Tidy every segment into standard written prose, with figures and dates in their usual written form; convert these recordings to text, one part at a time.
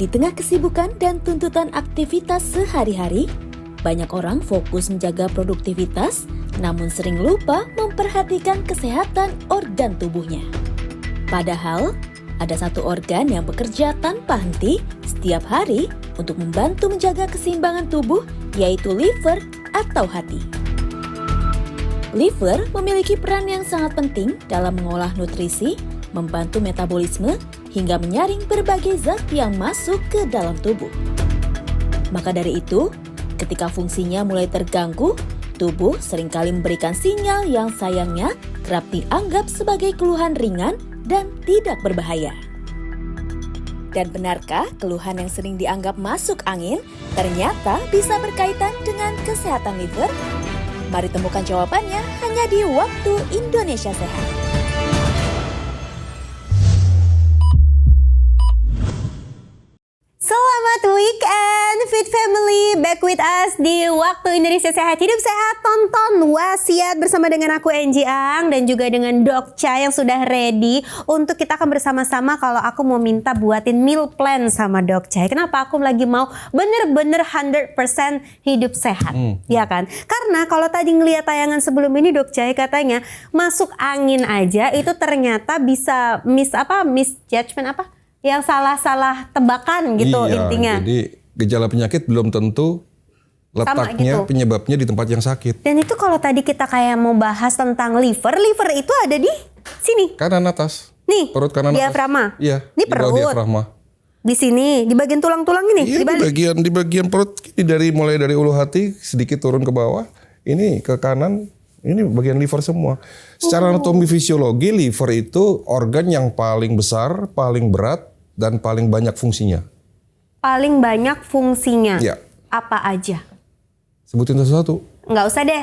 Di tengah kesibukan dan tuntutan aktivitas sehari-hari, banyak orang fokus menjaga produktivitas, namun sering lupa memperhatikan kesehatan organ tubuhnya. Padahal, ada satu organ yang bekerja tanpa henti setiap hari untuk membantu menjaga keseimbangan tubuh, yaitu liver atau hati. Liver memiliki peran yang sangat penting dalam mengolah nutrisi, membantu metabolisme, hingga menyaring berbagai zat yang masuk ke dalam tubuh. Maka dari itu, ketika fungsinya mulai terganggu, tubuh seringkali memberikan sinyal yang sayangnya kerap dianggap sebagai keluhan ringan dan tidak berbahaya. Dan benarkah keluhan yang sering dianggap masuk angin ternyata bisa berkaitan dengan kesehatan liver? Mari temukan jawabannya hanya di Waktu Indonesia Sehat. Selamat weekend, Fit Family. Back with us di Waktu Indonesia Sehat. Hidup sehat, tonton wasiat bersama dengan aku Angie Ang dan juga dengan Dok Cha yang sudah ready untuk kita akan bersama-sama. Kalau aku mau minta buatin meal plan sama Dok Cha. Kenapa aku lagi mau bener-bener 100% hidup sehat, ya kan? Karena kalau tadi ngeliat tayangan sebelum ini Dok Cha katanya masuk angin aja itu ternyata bisa misjudgment apa? Yang salah-salah tebakan gitu intinya. Jadi gejala penyakit belum tentu letaknya, penyebabnya di tempat yang sakit. Dan itu kalau tadi kita kayak mau bahas tentang liver itu ada di sini. Kanan atas. Nih, perut kanan diafragma. atas. Iya, ini perut. Diafragma. Di sini, di bagian tulang-tulang ini. Iya, di bagian perut ini mulai dari ulu hati sedikit turun ke bawah. Ini ke kanan. Ini bagian liver semua. Secara anatomi fisiologi, liver itu organ yang paling besar, paling berat, dan paling banyak fungsinya. Paling banyak fungsinya? Ya. Apa aja? Sebutin satu-satu. Nggak usah deh.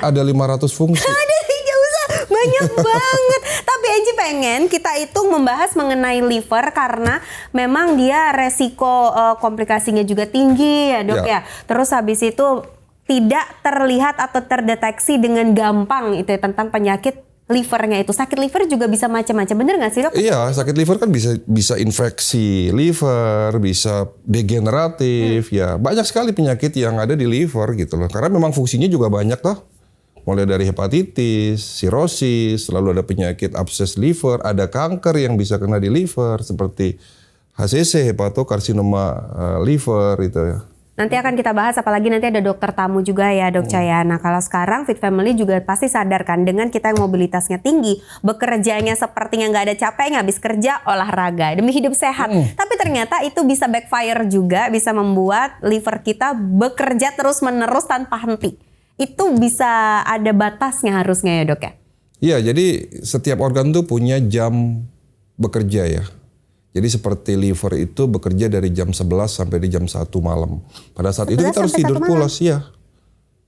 Ada 500 fungsi. Nggak usah, banyak banget. Tapi Angie pengen kita itu membahas mengenai liver karena memang dia resiko komplikasinya juga tinggi ya Dok ya. Terus habis itu tidak terlihat atau terdeteksi dengan gampang itu tentang penyakit livernya itu. Sakit liver juga bisa macam-macam, bener nggak sih Dok? Iya, sakit liver kan bisa infeksi liver, bisa degeneratif, ya banyak sekali penyakit yang ada di liver gitu loh. Karena memang fungsinya juga banyak toh. Mulai dari hepatitis, sirosis, lalu ada penyakit abses liver, ada kanker yang bisa kena di liver seperti HCC, hepatokarsinoma liver itu ya. Nanti akan kita bahas, apalagi nanti ada dokter tamu juga ya Dok Cha. Nah kalau sekarang Fit Family juga pasti sadarkan dengan kita yang mobilitasnya tinggi, bekerjanya sepertinya nggak ada capeknya, habis kerja olahraga demi hidup sehat. Tapi ternyata itu bisa backfire juga, bisa membuat liver kita bekerja terus menerus tanpa henti. Itu bisa ada batasnya harusnya ya Dok ya? Iya, jadi setiap organ tuh punya jam bekerja ya. Jadi seperti liver itu bekerja dari jam 11 sampai di jam 1 malam. Pada saat itu kita harus tidur pulas ya.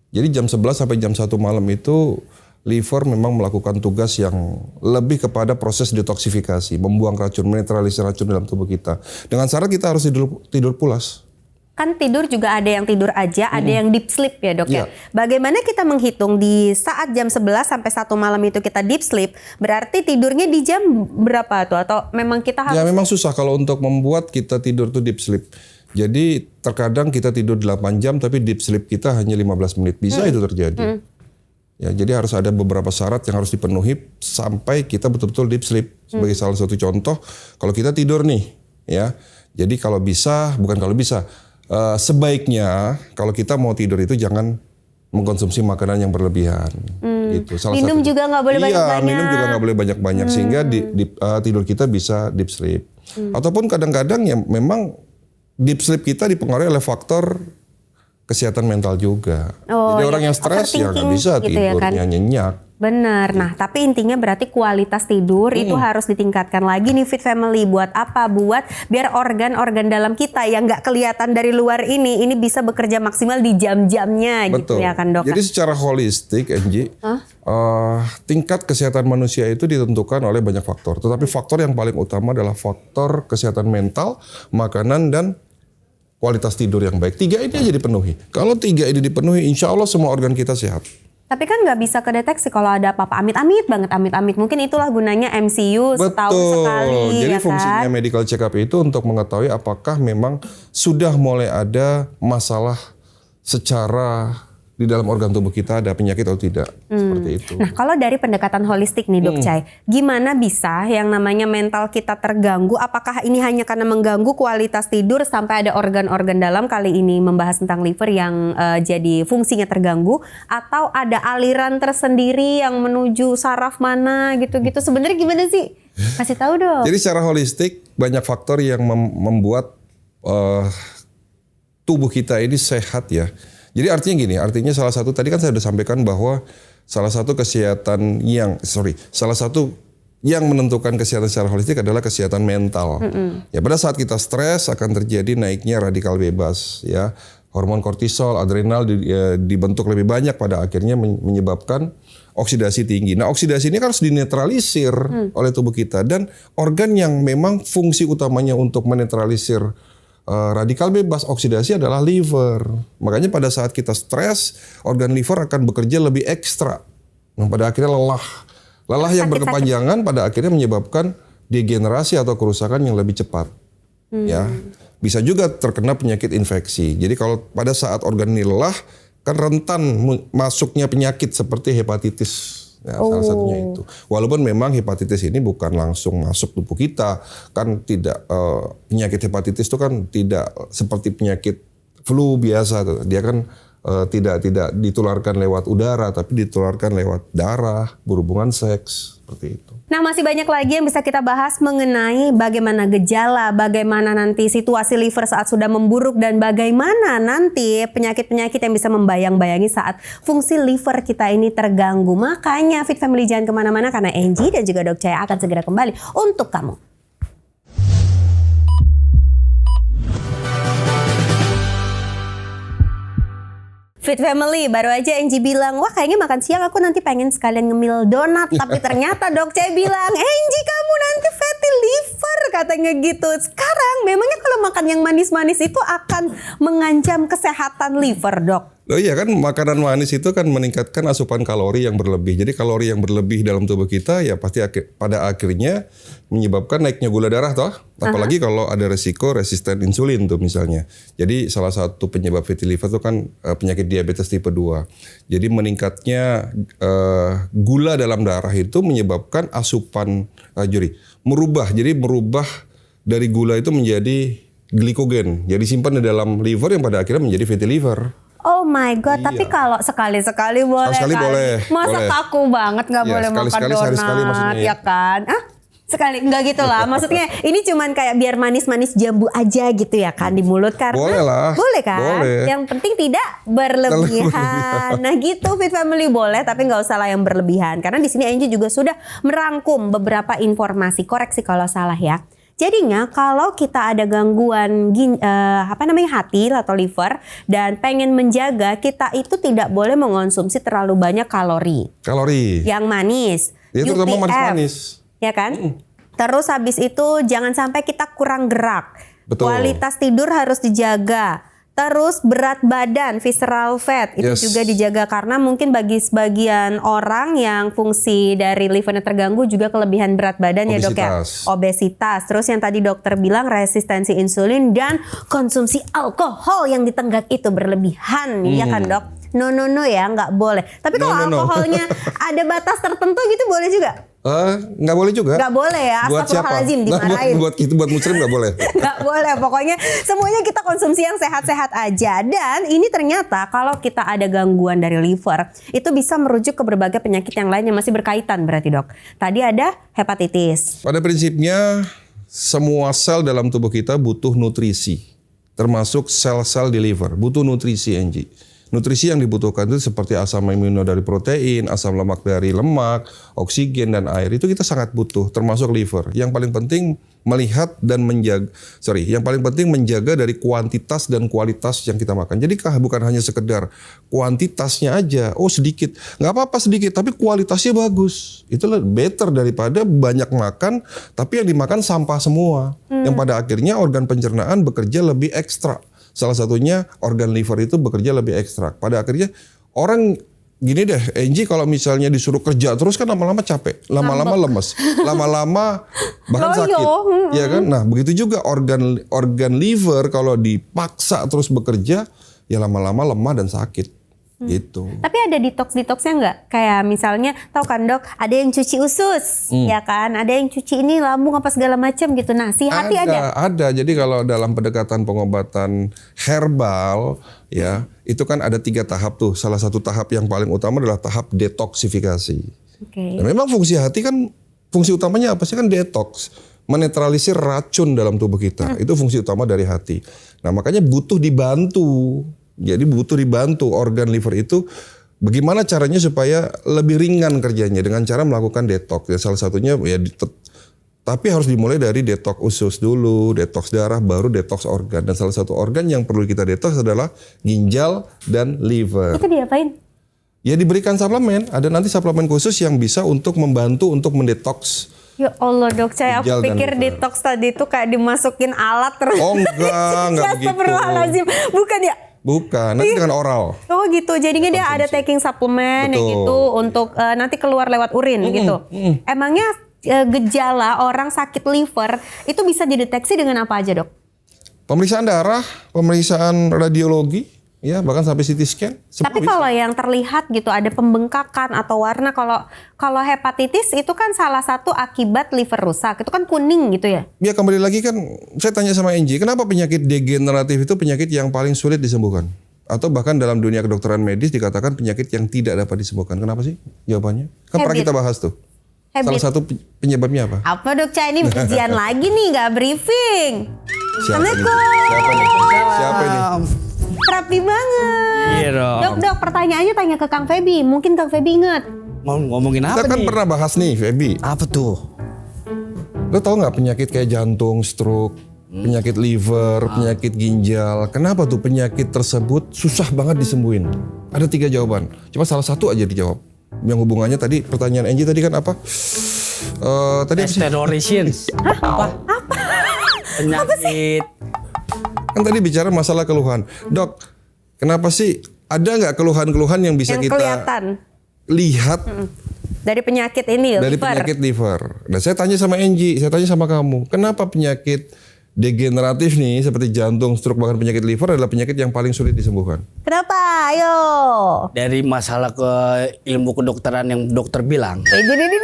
Jadi jam 11 sampai jam 1 malam itu liver memang melakukan tugas yang lebih kepada proses detoksifikasi, membuang racun, menetralisir racun dalam tubuh kita. Dengan syarat kita harus tidur pulas. Kan tidur juga ada yang tidur aja, ada yang deep sleep ya Dok ya. Bagaimana kita menghitung di saat jam 11 sampai 1 malam itu kita deep sleep, berarti tidurnya di jam berapa tuh? Atau memang kita harus... Ya memang susah kalau untuk membuat kita tidur tuh deep sleep. Jadi terkadang kita tidur 8 jam tapi deep sleep kita hanya 15 menit. Bisa itu terjadi. Ya, jadi harus ada beberapa syarat yang harus dipenuhi sampai kita betul-betul deep sleep. Sebagai salah satu contoh, kalau kita tidur nih ya. Jadi kalau bisa, bukan kalau bisa, sebaiknya kalau kita mau tidur itu jangan mengkonsumsi makanan yang berlebihan. Gitu. Minum juga nggak boleh banyak-banyak. Iya, minum juga nggak boleh banyak-banyak sehingga tidur kita bisa deep sleep. Ataupun kadang-kadang ya memang deep sleep kita dipengaruhi oleh faktor kesehatan mental juga. Jadi orang yang stres ya nggak bisa gitu tidurnya nyenyak. Benar. Nah, tapi intinya berarti kualitas tidur itu harus ditingkatkan lagi nih Fit Family. Buat apa? Buat biar organ-organ dalam kita yang nggak kelihatan dari luar ini bisa bekerja maksimal di jam-jamnya. Betul. Gitu ya kan Dok? Jadi secara holistik Angie, tingkat kesehatan manusia itu ditentukan oleh banyak faktor. Tetapi faktor yang paling utama adalah faktor kesehatan mental, makanan, dan kualitas tidur yang baik. 3 ini aja dipenuhi. Kalau 3 ini dipenuhi, insya Allah semua organ kita sehat. Tapi kan nggak bisa kedeteksi kalau ada apa-apa, amit-amit banget, amit-amit. Mungkin itulah gunanya MCU setahun sekali. Jadi ya fungsinya kan? medical check up itu untuk mengetahui apakah memang sudah mulai ada masalah secara di dalam organ tubuh kita, ada penyakit atau tidak. Seperti itu. Nah, kalau dari pendekatan holistik nih Dok Cai, gimana bisa yang namanya mental kita terganggu? Apakah ini hanya karena mengganggu kualitas tidur sampai ada organ-organ dalam, kali ini membahas tentang liver yang jadi fungsinya terganggu, atau ada aliran tersendiri yang menuju saraf mana gitu-gitu? Sebenarnya gimana sih? Kasih tahu dong. Jadi secara holistik banyak faktor yang membuat tubuh kita ini sehat ya. Jadi artinya gini, artinya salah satu tadi kan saya sudah sampaikan bahwa salah satu yang menentukan kesehatan secara holistik adalah kesehatan mental. Ya pada saat kita stres akan terjadi naiknya radikal bebas ya. Hormon kortisol, adrenal dibentuk lebih banyak, pada akhirnya menyebabkan oksidasi tinggi. Nah, oksidasi ini kan harus dinetralisir oleh tubuh kita, dan organ yang memang fungsi utamanya untuk menetralisir radikal bebas oksidasi adalah liver. Makanya pada saat kita stres, organ liver akan bekerja lebih ekstra. Nah, pada akhirnya lelah yang berkepanjangan pada akhirnya menyebabkan degenerasi atau kerusakan yang lebih cepat. Ya, bisa juga terkena penyakit infeksi. Jadi kalau pada saat organ ini lelah, kan rentan masuknya penyakit seperti hepatitis. Ya, salah satunya itu. Walaupun memang hepatitis ini bukan langsung masuk tubuh kita, kan tidak penyakit hepatitis itu kan tidak seperti penyakit flu biasa tuh. Dia kan tidak ditularkan lewat udara, tapi ditularkan lewat darah, berhubungan seks, seperti itu. Nah, masih banyak lagi yang bisa kita bahas mengenai bagaimana gejala, bagaimana nanti situasi liver saat sudah memburuk, dan bagaimana nanti penyakit-penyakit yang bisa membayang-bayangi saat fungsi liver kita ini terganggu. Makanya Fit Family jangan kemana-mana, karena Angie dan juga Dok Cai akan segera kembali untuk kamu. Fit Family, baru aja Angie bilang, wah kayaknya makan siang aku nanti pengen sekalian ngemil donat. Tapi ternyata Dok Cai bilang, Angie kamu nanti fatty liver, katanya gitu. Sekarang memangnya kalau makan yang manis-manis itu akan mengancam kesehatan liver, Dok? Oh iya kan, makanan manis itu kan meningkatkan asupan kalori yang berlebih. Jadi kalori yang berlebih dalam tubuh kita ya pasti pada akhirnya menyebabkan naiknya gula darah toh. Apalagi kalau ada resiko resisten insulin tuh misalnya. Jadi salah satu penyebab fatty liver itu kan penyakit diabetes tipe 2. Jadi meningkatnya gula dalam darah itu menyebabkan asupan merubah dari gula itu menjadi glikogen. Jadi simpan di dalam liver yang pada akhirnya menjadi fatty liver. Oh my God, tapi kalau sekali-sekali boleh sekali kan? boleh. Masa boleh. kaku banget nggak boleh makan Sekali-sekali donat, maksudnya ya kan? Sekali, nggak gitu lah. Maksudnya ini cuman kayak biar manis-manis jambu aja gitu ya kan di mulut, karena boleh lah. Boleh kan? Boleh. Yang penting tidak berlebihan. Nah gitu Fit Family, boleh tapi nggak usah lah yang berlebihan. Karena di sini Angie juga sudah merangkum beberapa informasi, koreksi kalau salah ya. Jadinya kalau kita ada gangguan hati atau liver dan pengen menjaga, kita itu tidak boleh mengonsumsi terlalu banyak kalori. Yang manis. Ya, terutama manis-manis. Ya kan? Terus habis itu jangan sampai kita kurang gerak. Betul. Kualitas tidur harus dijaga. Terus berat badan, visceral fat itu juga dijaga, karena mungkin bagi sebagian orang yang fungsi dari livernya terganggu juga kelebihan berat badan ya Dok ya. Obesitas. Terus yang tadi dokter bilang resistensi insulin dan konsumsi alkohol yang ditenggak itu berlebihan, ya kan Dok? No ya, nggak boleh. Tapi kalau alkoholnya ada batas tertentu gitu boleh juga? Nggak boleh juga. Nggak boleh ya, astagfirullahaladzim, dimarahin. Buat muslim nggak boleh. Nggak boleh, pokoknya semuanya kita konsumsi yang sehat-sehat aja. Dan ini ternyata kalau kita ada gangguan dari liver, itu bisa merujuk ke berbagai penyakit yang lain yang masih berkaitan berarti Dok. Tadi ada hepatitis. Pada prinsipnya semua sel dalam tubuh kita butuh nutrisi. Termasuk sel-sel di liver, butuh nutrisi Angie. Nutrisi yang dibutuhkan itu seperti asam amino dari protein, asam lemak dari lemak, oksigen dan air, itu kita sangat butuh, termasuk liver. Yang paling penting melihat dan menjaga dari kuantitas dan kualitas yang kita makan. Jadi bukan hanya sekedar kuantitasnya aja, sedikit, nggak apa-apa sedikit, tapi kualitasnya bagus. Itu better daripada banyak makan, tapi yang dimakan sampah semua. Yang pada akhirnya organ pencernaan bekerja lebih ekstra. Salah satunya organ liver itu bekerja lebih ekstra. Pada akhirnya orang Gini deh, Angie kalau misalnya disuruh kerja terus kan lama-lama capek, lama-lama lemes, lama-lama bahkan sakit, ya kan? Nah begitu juga organ liver kalau dipaksa terus bekerja, ya lama-lama lemah dan sakit, gitu. Tapi ada detox-detoxnya nggak? Kayak misalnya, tahu kan dok, ada yang cuci usus, ya kan? Ada yang cuci ini lambung apa segala macam gitu. Nah, si hati ada. Ada. Jadi kalau dalam pendekatan pengobatan herbal, ya itu kan ada 3 tahap tuh. Salah satu tahap yang paling utama adalah tahap detoksifikasi. Dan memang fungsi hati kan, fungsi utamanya apa sih kan detox, menetralisir racun dalam tubuh kita. Itu fungsi utama dari hati. Nah makanya butuh dibantu. Jadi butuh dibantu organ liver itu bagaimana caranya supaya lebih ringan kerjanya dengan cara melakukan detox. Ya salah satunya ya tapi harus dimulai dari detox usus dulu, detox darah, baru detox organ. Dan salah satu organ yang perlu kita detox adalah ginjal dan liver. Itu diapain? Ya diberikan suplemen. Ada nanti suplemen khusus yang bisa untuk membantu untuk mendetoks. Ya Allah dok, saya Ginjal dan pikir liver. detox tadi itu kayak dimasukin alat terus. Oh enggak begitu. Astagfirullahaladzim. Bukan ya? Bukan, nanti dengan oral. Oh gitu, jadinya dia ada taking suplemen yang Betul. gitu untuk nanti keluar lewat urin gitu. Emangnya gejala orang sakit liver itu bisa dideteksi dengan apa aja dok? Pemeriksaan darah, pemeriksaan radiologi, ya bahkan sampai CT scan. Tapi kalau yang terlihat gitu ada pembengkakan atau warna, kalau hepatitis itu kan salah satu akibat liver rusak, itu kan kuning gitu ya? Ya kembali lagi kan, saya tanya sama Angie, kenapa penyakit degeneratif itu penyakit yang paling sulit disembuhkan? Atau bahkan dalam dunia kedokteran medis dikatakan penyakit yang tidak dapat disembuhkan. Kenapa sih jawabannya? Kan pernah kita bahas tuh. Salah satu penyebabnya apa? Apa dok, Cah ini ujian lagi nih, nggak briefing. Siapa nih? Siapa ini? Rapi banget. Iya dong. Dok, pertanyaannya tanya ke Kang Febi. Mungkin Kang Febi inget. Mau ngomongin apa Kita kan nih? pernah bahas nih, Febi. Apa tuh? Lo tau nggak penyakit kayak jantung, stroke, penyakit liver, penyakit ginjal. Kenapa tuh penyakit tersebut susah banget disembuhin? Ada 3 jawaban. Cuma salah satu aja dijawab. Yang hubungannya tadi pertanyaan Angie tadi kan apa? Tadi apa sih? Steroids. Apa? Penyakit. Kan tadi bicara masalah keluhan. Dok, kenapa sih ada nggak keluhan-keluhan yang bisa Yang kita kelihatan lihat dari penyakit ini, dari liver. penyakit liver? Nah, saya tanya sama Angie, saya tanya sama kamu, kenapa penyakit degeneratif nih seperti jantung, stroke bahkan penyakit liver adalah penyakit yang paling sulit disembuhkan? Kenapa? Ayo. Dari masalah ke ilmu kedokteran yang dokter bilang. Jadi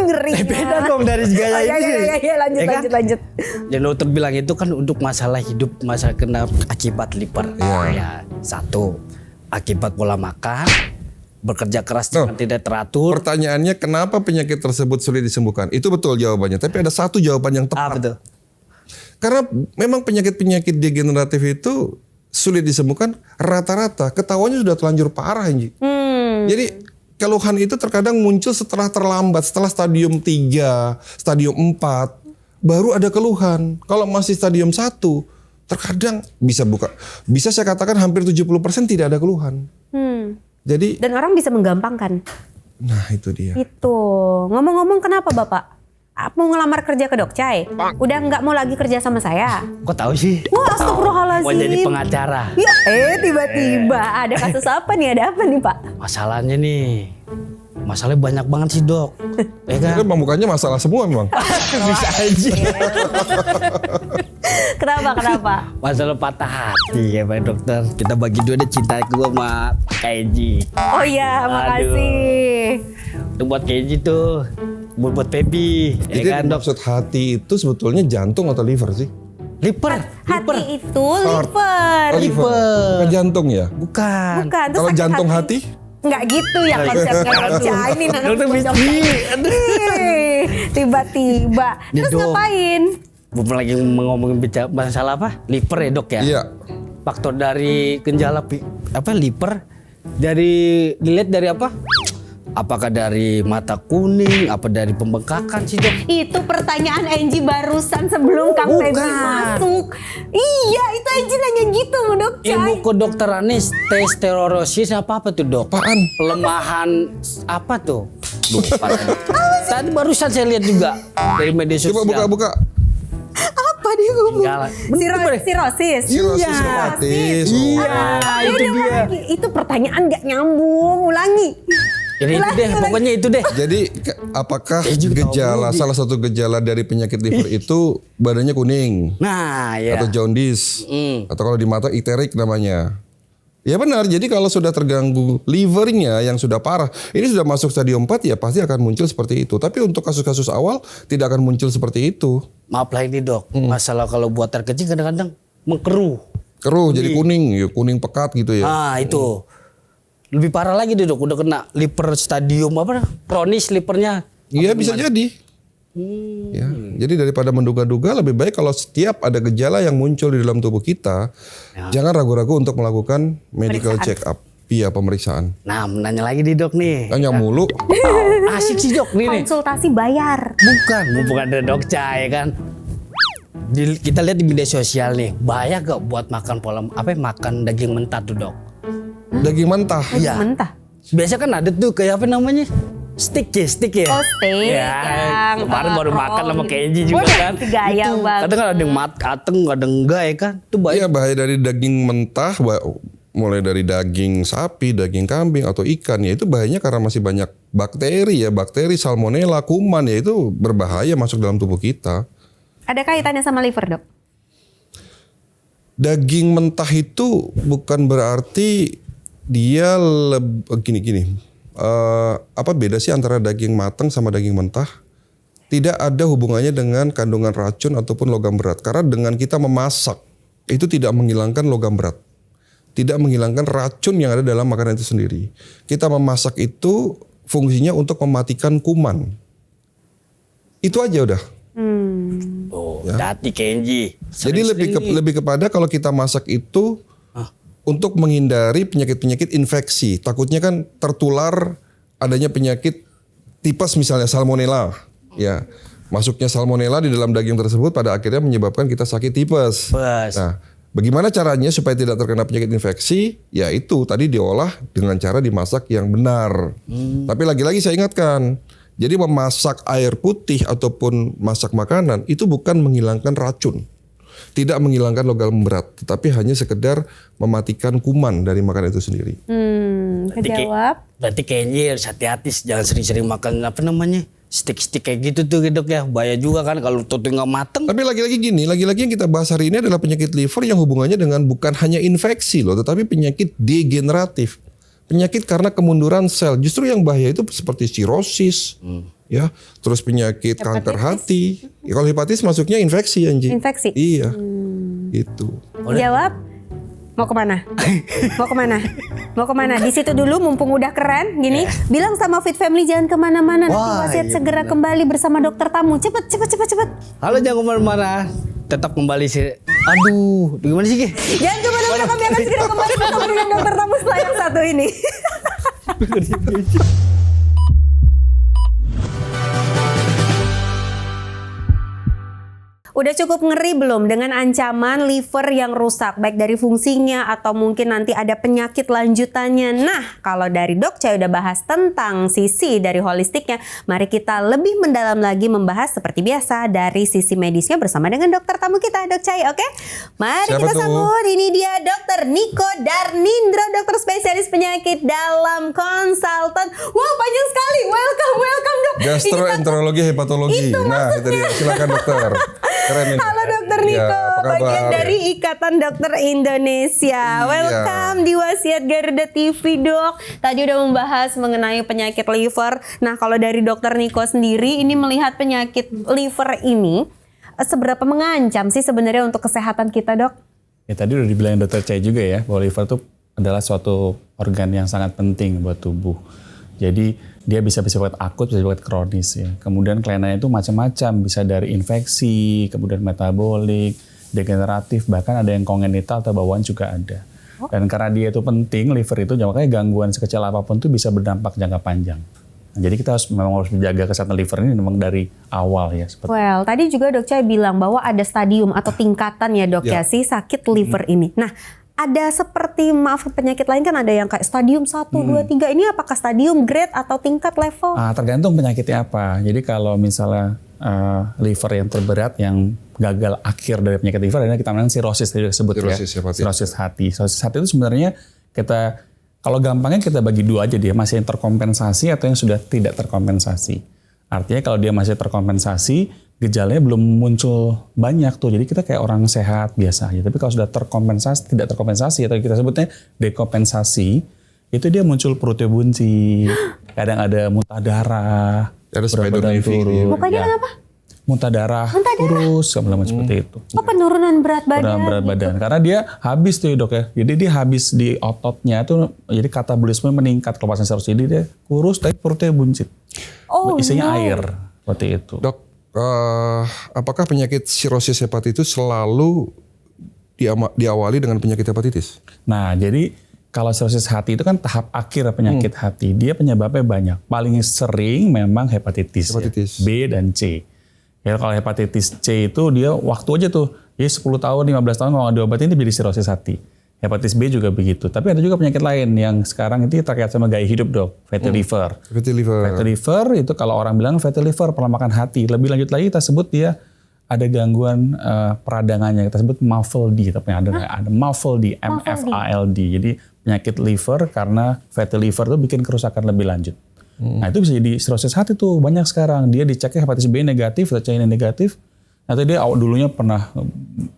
ngeri. Beda dong dari gaya ini. Iya, lanjut, Ya kan? lanjut. Yang dokter bilang itu kan untuk masalah hidup, masalah kena akibat liver. Ya, satu, akibat pola makan, bekerja keras dengan tidak teratur. Pertanyaannya kenapa penyakit tersebut sulit disembuhkan? Itu betul jawabannya, tapi ada satu jawaban yang tepat. Betul. Karena memang penyakit-penyakit degeneratif itu sulit disembuhkan rata-rata ketahuannya sudah terlanjur parah, Anji. Jadi keluhan itu terkadang muncul setelah terlambat, setelah stadium 3, stadium 4 baru ada keluhan. Kalau masih stadium 1 terkadang bisa saya katakan hampir 70% tidak ada keluhan. Jadi Dan orang bisa menggampangkan. nah itu dia. Itu. Ngomong-ngomong kenapa Bapak? Mau ngelamar kerja ke Dok Cai? Udah nggak mau lagi kerja sama saya? Kok tahu sih? Wah, astagfirullahaladzim. Mau jadi pengacara. Ya, tiba-tiba ada kasus apa nih? Ada apa nih Pak? Masalahnya nih, masalahnya banyak banget sih dok. Ya kan? Itu memang bukannya masalah semua memang. Bisa aja. Kenapa? Masalah patah hati ya Pak Dokter. Kita bagi dua deh cinta gue sama Keji. Oh iya, makasih. Itu buat Keji tuh. Buat Pebi. Jadi Ya kan dok? maksud hati itu sebetulnya jantung atau liver sih? Liver. Hati itu liver. Oh, liver. Bukan jantung ya? Bukan. Bukan, terus Kalau sakit jantung hati? Nggak gitu ya konsepnya Dok Cai ini nanam Dokter pojok. Ih, tiba-tiba. Nih, Terus Dok. ngapain? Bukan lagi ngomongin masalah apa? Liver ya dok ya? Iya. Faktor dari gejala liver dari dilihat dari apa? Apakah dari mata kuning? Apa dari pembengkakan sih dok? Itu pertanyaan Angie barusan sebelum Kang Bukan. Febi masuk. Iya, itu Angie nanya gitu Dok Cai. Ilmu kedokterannya steroidosis apa tuh dok? Apaan? Pelemahan apa tuh? Lupa tadi. Tadi barusan saya lihat juga dari media sosial. Coba buka. Apa dia ngomong? Enggak lah. Bener. Sirosis. Sirosis reumatis. Iya, itu dia. lagi. Itu pertanyaan nggak nyambung. Ulangi. Jadi itu deh, pokoknya itu deh. Jadi apakah juga gejala tahu, salah satu gejala dari penyakit liver itu badannya kuning Nah, ya. atau jaundice atau kalau di mata icteric namanya? Ya benar. Jadi kalau sudah terganggu livernya yang sudah parah, ini sudah masuk stadium 4 ya pasti akan muncul seperti itu. Tapi untuk kasus-kasus awal tidak akan muncul seperti itu. Maaf lah ini dok, masalah kalau buat air kecil kadang-kadang mengkeruh. Keruh jadi kuning, ya kuning pekat gitu ya. Ah itu. Lebih parah lagi deh dok, udah kena liver stadium apa? Kronis livernya. Iya bisa jadi. Ya, jadi daripada menduga-duga lebih baik kalau setiap ada gejala yang muncul di dalam tubuh kita, jangan ragu-ragu untuk melakukan medical check up. Iya pemeriksaan. Nah, menanya lagi nih dok nih. Tanya mulu. Asik sih dok nih. Konsultasi bayar. Bukan ada dok Cai kan. Kita lihat di media sosial nih, bahaya gak buat makan makan daging mentah tuh dok? Daging mentah. Iya. Mentah. Biasa kan ada tuh kayak apa namanya? Steak ya. Oh, steak Ya, yang, kemarin baru makan sama Kenji juga Waduh, kan. gaya Itu, banget. kadang ada yang mateng, ada yang enggak ya kan. Itu bahaya. Iya bahaya dari daging mentah, mulai dari daging sapi, daging kambing atau ikan ya itu bahayanya karena masih banyak bakteri salmonella, kuman ya itu berbahaya masuk dalam tubuh kita. Ada kaitannya sama liver dok? Daging mentah itu bukan berarti dia gini. Apa beda sih antara daging matang sama daging mentah? Tidak ada hubungannya dengan kandungan racun ataupun logam berat. Karena dengan kita memasak itu tidak menghilangkan logam berat. Tidak menghilangkan racun yang ada dalam makanan itu sendiri. Kita memasak itu fungsinya untuk mematikan kuman. Itu aja udah. Oh, hati Kenji. Jadi lebih kepada kalau kita masak itu untuk menghindari penyakit-penyakit infeksi. Takutnya kan tertular adanya penyakit tipes misalnya salmonella. Ya, masuknya salmonella di dalam daging tersebut pada akhirnya menyebabkan kita sakit tipes. Nah, bagaimana caranya supaya tidak terkena penyakit infeksi? Ya itu tadi diolah dengan cara dimasak yang benar. Tapi lagi-lagi saya ingatkan, jadi memasak air putih ataupun masak makanan itu bukan menghilangkan racun. Tidak menghilangkan logam berat, tetapi hanya sekedar mematikan kuman dari makanan itu sendiri. Kejawab. Berarti Kenji harus hati-hati, jangan sering-sering makan stick-stick kayak gitu tuh dok ya. Bahaya juga kan kalau tuh nggak mateng. Tapi lagi-lagi yang kita bahas hari ini adalah penyakit liver yang hubungannya dengan bukan hanya infeksi loh, tetapi penyakit degeneratif. Penyakit karena kemunduran sel. Justru yang bahaya itu seperti sirosis, ya, terus penyakit kanker hati. Ya, kalau hepatitis masuknya infeksi, Anji. Infeksi. Iya, itu. Jawab. Mau kemana? Mau kemana? Di situ dulu mumpung udah keren gini. Bilang sama Fit Family jangan kemana-mana. Nanti wasiat segera kembali bersama dokter tamu. Cepet. Halo, jangan kemana-mana. Tetap kembali sih. Aduh, gimana sih Ki? Jangan kemana-mana, kami akan segera kembali bersama dengan dokter tamu setelah yang satu ini. Udah cukup ngeri belum dengan ancaman liver yang rusak, baik dari fungsinya atau mungkin nanti ada penyakit lanjutannya. Nah, kalau dari Dok Cai udah bahas tentang sisi dari holistiknya, mari kita lebih mendalam lagi membahas seperti biasa dari sisi medisnya bersama dengan dokter tamu kita, Dok Cai, oke? Mari Siapa kita tuh? sambut, ini dia Dokter Niko Darnindro, dokter spesialis penyakit dalam konsultan. Wow, panjang sekali, welcome Dok. Gastroenterologi, hepatologi. Nah, itu dia. Silakan dokter. Keren ini. Halo Dokter Niko, Ya, apa kabar? bagian dari Ikatan Dokter Indonesia. Welcome di Wasiat Garuda TV Dok. Tadi udah membahas mengenai penyakit liver. Nah kalau dari Dokter Niko sendiri, ini melihat penyakit liver ini seberapa mengancam sih sebenarnya untuk kesehatan kita Dok? Ya tadi udah dibilang Dokter Cai juga ya, bahwa liver itu adalah suatu organ yang sangat penting buat tubuh. Jadi dia bisa bersifat akut, bisa bersifat kronis ya. Kemudian kelainannya itu macam-macam, bisa dari infeksi, kemudian metabolik, degeneratif, bahkan ada yang kongenital atau bawaan juga ada. Dan karena dia itu penting, liver itu makanya gangguan sekecil apapun itu bisa berdampak jangka panjang. Nah, jadi kita memang harus menjaga kesehatan liver ini memang dari awal ya. Well, tadi juga Dok Cai bilang bahwa ada stadium atau tingkatan ya Dok ya, si sakit liver ini. Nah, ada seperti penyakit lain kan ada yang kayak stadium 1, 2, 3. Ini apakah stadium, grade atau tingkat level? Tergantung penyakitnya apa. Jadi kalau misalnya liver yang terberat yang gagal akhir dari penyakit liver adalah kita namanya sirosis tadi disebut Sirosis hepatitis. Sirosis hati. Sirosis hati itu sebenarnya kalau gampangnya kita bagi dua aja, dia masih yang terkompensasi atau yang sudah tidak terkompensasi. Artinya kalau dia masih terkompensasi, gejalanya belum muncul banyak tuh. Jadi kita kayak orang sehat biasa aja. Tapi kalau sudah terkompensasi, tidak terkompensasi atau kita sebutnya dekompensasi, itu dia muncul perutnya buncit, kadang ada muntah darah, Ada berat spider badan living turun. gitu. Mukanya kenapa? Muntah darah, kurus, seperti itu. Oh, penurunan berat badan. Berat badan. Karena dia habis tuh dok ya. Jadi dia habis di ototnya tuh, jadi katabolisme meningkat kalau pasien cirrhosis. Jadi dia kurus tapi perutnya buncit. Oh, Isinya air, seperti itu. Dok, apakah penyakit sirosis hepatitis selalu diawali dengan penyakit hepatitis? Nah, jadi kalau cirrhosis hati itu kan tahap akhir penyakit hati. Dia penyebabnya banyak. Paling sering memang hepatitis. Hepatitis. Ya. B dan C. Ya kalau hepatitis C itu dia waktu aja tuh. Ya 10 tahun, 15 tahun kalau nggak diobatin dia jadi cirrhosis hati. Hepatitis B juga begitu. Tapi ada juga penyakit lain yang sekarang itu terkait sama gaya hidup dok. Fatty liver. Fatty liver. Fatty liver itu kalau orang bilang fatty liver perlemakan hati. Lebih lanjut lagi kita sebut dia ada gangguan peradangannya. Kita sebut MAFLD. Tapi ada MAFLD, MFALD. Jadi penyakit liver karena fatty liver itu bikin kerusakan lebih lanjut. Nah itu bisa jadi cirrhosis hati tuh banyak sekarang. Dia diceknya hepatitis B negatif, C negatif. Nanti dia dulunya pernah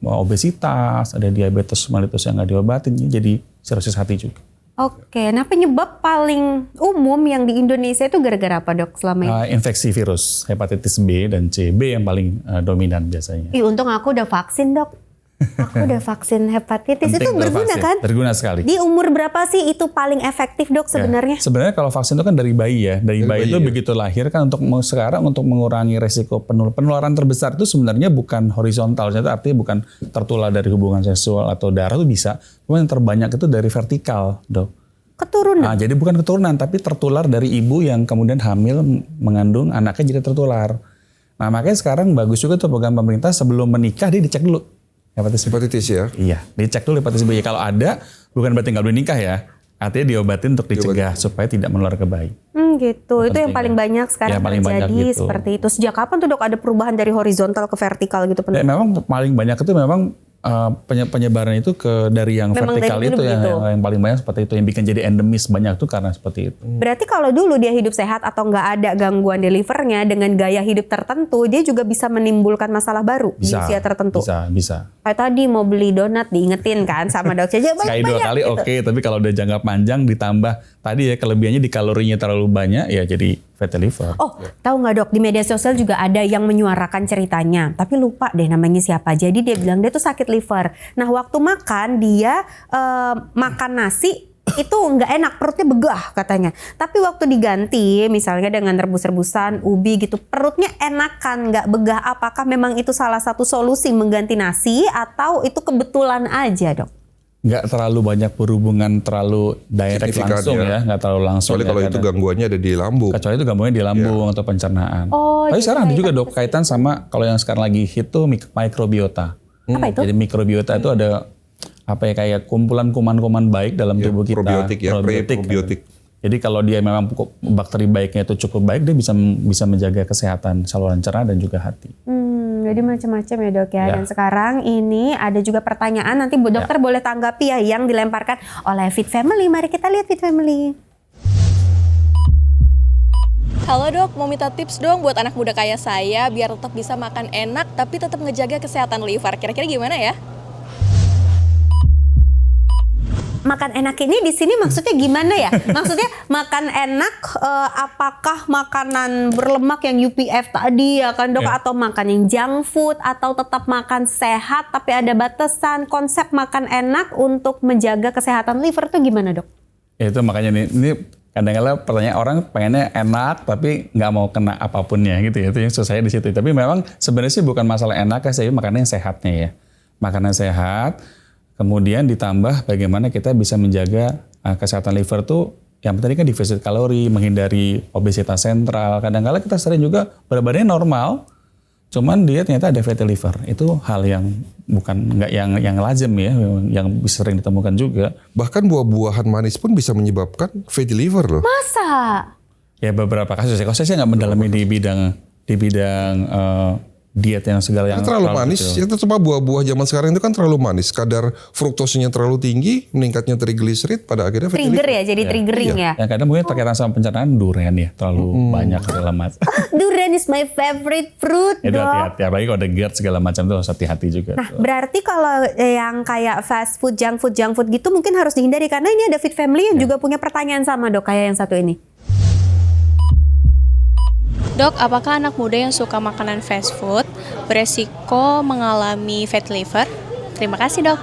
obesitas, ada diabetes mellitus yang nggak diobatin, jadi cirrhosis hati juga. Oke, nah penyebab paling umum yang di Indonesia itu gara-gara apa dok selama ini? Infeksi virus, hepatitis B dan C. B yang paling dominan biasanya. Ih, untung aku udah vaksin dok. Aku udah vaksin hepatitis. Itu Penting berguna vaksin. kan? Berguna sekali. Di umur berapa sih itu paling efektif dok sebenarnya? Ya, sebenarnya kalau vaksin itu kan dari bayi ya. Dari bayi itu begitu lahir kan sekarang untuk mengurangi resiko penularan terbesar itu sebenarnya bukan horizontal. Artinya bukan tertular dari hubungan seksual atau darah itu bisa. Cuma yang terbanyak itu dari vertikal dok. Keturunan? Nah, jadi bukan keturunan tapi tertular dari ibu yang kemudian hamil mengandung anaknya jadi tertular. Nah makanya sekarang bagus juga tuh program pemerintah sebelum menikah dia dicek dulu. Hepatitis ya? Iya, dicek dulu hepatitis B. Kalau ada, bukan berarti nggak boleh nikah ya. Artinya diobatin untuk dicegah supaya tidak menular ke bayi. Gitu. Itu yang paling banyak sekarang Ya, paling banyak terjadi gitu. seperti itu. Sejak kapan tuh dok ada perubahan dari horizontal ke vertikal gitu? Ya, memang paling banyak itu memang penyebaran itu dari yang Memang vertikal dari itu dulu yang paling banyak seperti itu. Yang bikin jadi endemis banyak tuh karena seperti itu. Berarti kalau dulu dia hidup sehat atau nggak ada gangguan di livernya dengan gaya hidup tertentu, dia juga bisa menimbulkan masalah baru di usia tertentu. Bisa. Kayak tadi mau beli donat diingetin kan sama dok Caca Sekali 2 kali gitu. oke, tapi kalau udah jangka panjang ditambah tadi ya kelebihannya di kalorinya terlalu banyak ya jadi fatty liver. Oh, tahu nggak dok, di media sosial juga ada yang menyuarakan ceritanya, tapi lupa deh namanya siapa. Jadi dia bilang dia tuh sakit liver. Nah, waktu makan dia makan nasi itu nggak enak, perutnya begah katanya. Tapi waktu diganti, misalnya dengan rebus-rebusan ubi gitu, perutnya enakan, nggak begah. Apakah memang itu salah satu solusi mengganti nasi atau itu kebetulan aja dok? Nggak terlalu banyak berhubungan terlalu direct Signifikan, langsung ya, nggak terlalu langsung. Kecuali kalau itu gangguannya ada di lambung. Kecuali itu gangguannya di lambung atau pencernaan. Oh, tapi jadi sekarang ada juga dok kaitan sama kalau yang sekarang lagi hit tuh mikrobiota. Apa itu? Jadi mikrobiota itu ada apa ya kayak kumpulan kuman-kuman baik dalam tubuh kita. Probiotik ya, probiotik. Jadi kalau dia memang bakteri baiknya itu cukup baik, dia bisa menjaga kesehatan saluran cerna dan juga hati. Jadi macam-macam ya dok ya. Dan sekarang ini ada juga pertanyaan, nanti Bu Dokter boleh tanggapi ya yang dilemparkan oleh Fit Family. Mari kita lihat Fit Family. Halo dok, mau minta tips dong buat anak muda kayak saya biar tetap bisa makan enak tapi tetap ngejaga kesehatan liver. Kira-kira gimana ya? Makan enak ini di sini maksudnya gimana ya? Maksudnya makan enak, apakah makanan berlemak yang UPF tadi ya kan dok, atau makan yang junk food, atau tetap makan sehat tapi ada batasan? Konsep makan enak untuk menjaga kesehatan liver itu gimana dok? Ya, itu makanya ini kadang-kadang pertanyaan orang pengennya enak tapi nggak mau kena apapun ya gitu ya. Itu yang susahnya di situ. Tapi memang sebenarnya sih bukan masalah enak ya, saya makannya yang sehatnya ya. Makanan sehat. Kemudian ditambah bagaimana kita bisa menjaga kesehatan liver tuh yang tadi kan defisit kalori, menghindari obesitas sentral. Kadang-kadang kita sering juga berat badannya normal, cuman dia ternyata ada fatty liver. Itu hal yang bukan nggak yang lazim ya, yang bisa sering ditemukan juga. Bahkan buah-buahan manis pun bisa menyebabkan fatty liver loh. Masa? Ya beberapa kasus ya. Kalau saya nggak mendalami di bidang diet yang segala yang Itu terlalu manis. gitu. Itu cuma buah-buah zaman sekarang itu kan terlalu manis. Kadar fruktosanya terlalu tinggi, meningkatnya trigliserid pada akhirnya fatty Trigger liver. ya, jadi triggering ya. Yang kadang mungkin terkaitan sama pencernaan durian ya, terlalu banyak ke dalam mata. Durian is my favorite fruit, Itu Dok. hati-hati, apalagi kalau ada GERD segala macam itu harus hati-hati juga. Nah, berarti kalau yang kayak fast food, junk food gitu mungkin harus dihindari karena ini ada Fit Family yang juga punya pertanyaan sama Dok kayak yang satu ini. Dok, apakah anak muda yang suka makanan fast food beresiko mengalami fatty liver? Terima kasih, Dok.